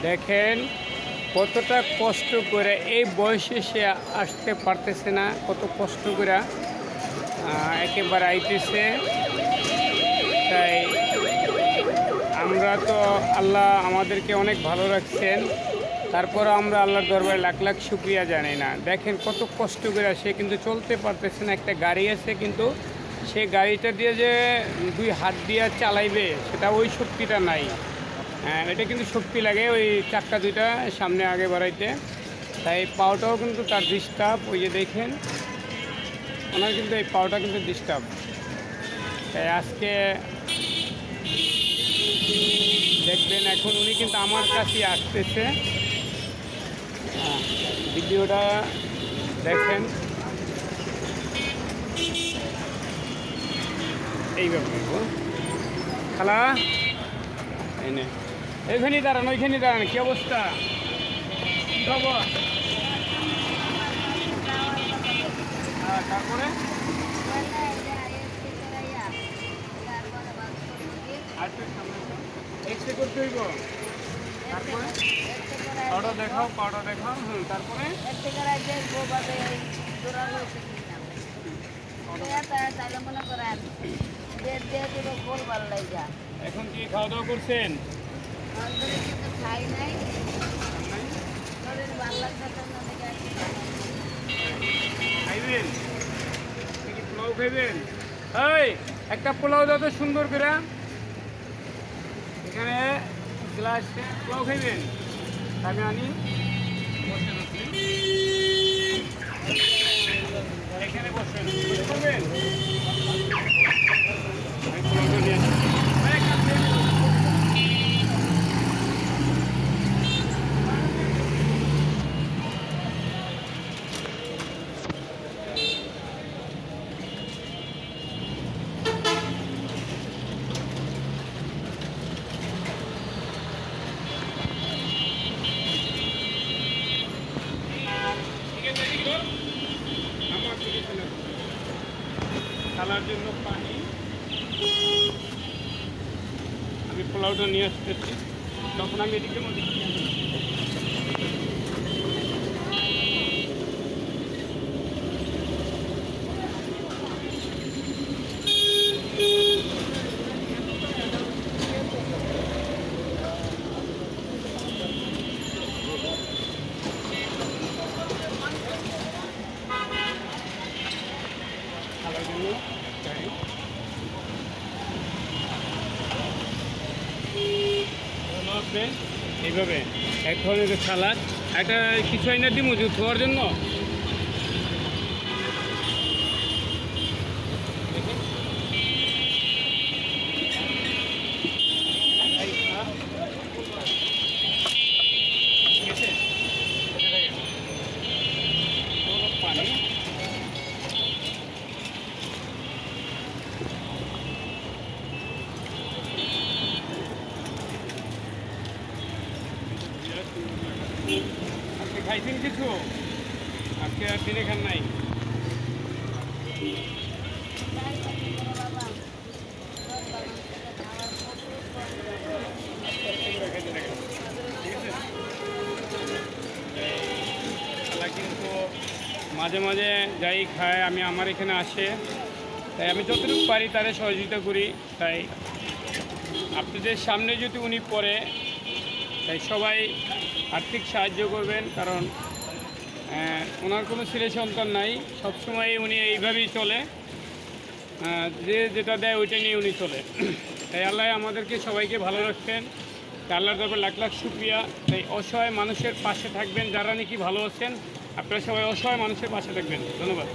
দেখেন কতটা কষ্ট করে এই বয়সে সে আসতে পারতেছে না, কত কষ্ট করে একেবারে আইতেছে। তাই আমরা তো আল্লাহ আমাদেরকে অনেক ভালো রাখছেন, তারপর আমরা আল্লাহর দরবারে লাখ লাখ শুক্রিয়া জানাই না। দেখেন কত কষ্ট করে সে কিন্তু চলতে পারতেছে না। একটা গাড়ি আছে কিন্তু সে গাড়িটা দিয়ে যে দুই হাত দিয়ে চালাইবে সেটা ওই শক্তিটা নাই। এটা কিন্তু শক্তি লাগে ওই চাক্কা দুইটা সামনে আগে বাড়াইতে। তাই পাওটাও কিন্তু তার ডিস্টার্ব। ওই যে দেখেন ওনার কিন্তু এই পাওটা কিন্তু ডিস্টার্ব। তাই আজকে দেখবেন এখন উনি কিন্তু আমার কাছেই আসতেছে। ভিডিওটা দেখেন এইভাবে খালা এনে এইখানেই দাঁড়ান, ওইখানেই দাঁড়ান। কী অবস্থা, কী খবর? তারপরে এক্সরে করতে হইব। তারপরে পাউডার দেখাও, পাউডার দেখাও। তারপরে এখন কি খাওয়া দাওয়া করছেন? খাই নাই, খাইবেন কি পোলাও খাইবেন? এই একটা পোলাও দাও তো সুন্দর করে। এখানে গ্লাস পোলাও খাইবেন? আমি আনি, বসেন আপনি। এখানে বসেন, করবেন। আমি পোলাওটা নিয়ে আসি। খালার জন্য পানি, আমি পোলাওটা নিয়ে আসতেছি। তখন আমি এদিকে মধ্যে খালার জন্য এইভাবে এক ধরনের সালাদ, একটা কিছু আইনা দিই মজুদ হওয়ার জন্য। পানি আজকে খাইছেন কিছু? আজকে আর দিনে খান নাই? কিন্তু মাঝে মাঝে যাই খায়, আমি আমার এখানে আসে, তাই আমি যতটুকু পারি তাদের সহযোগিতা করি। তাই আপনাদের সামনে যদি উনি পড়ে, তাই সবাই আর্থিক সাহায্য করবেন। কারণ ওনার কোনো ছেলে সন্তান নাই, সবসময় উনি এইভাবেই চলে, যে যেটা দেয় ওইটা নিয়ে উনি চলে। তাই আল্লাহ আমাদেরকে সবাইকে ভালো রাখছেন, তাই আল্লাহর দরবারে লাখ লাখ শুকরিয়া। তাই অসহায় মানুষের পাশে থাকবেন, যারা নাকি ভালো আছেন আপনারা সবাই অসহায় মানুষের পাশে থাকবেন। ধন্যবাদ।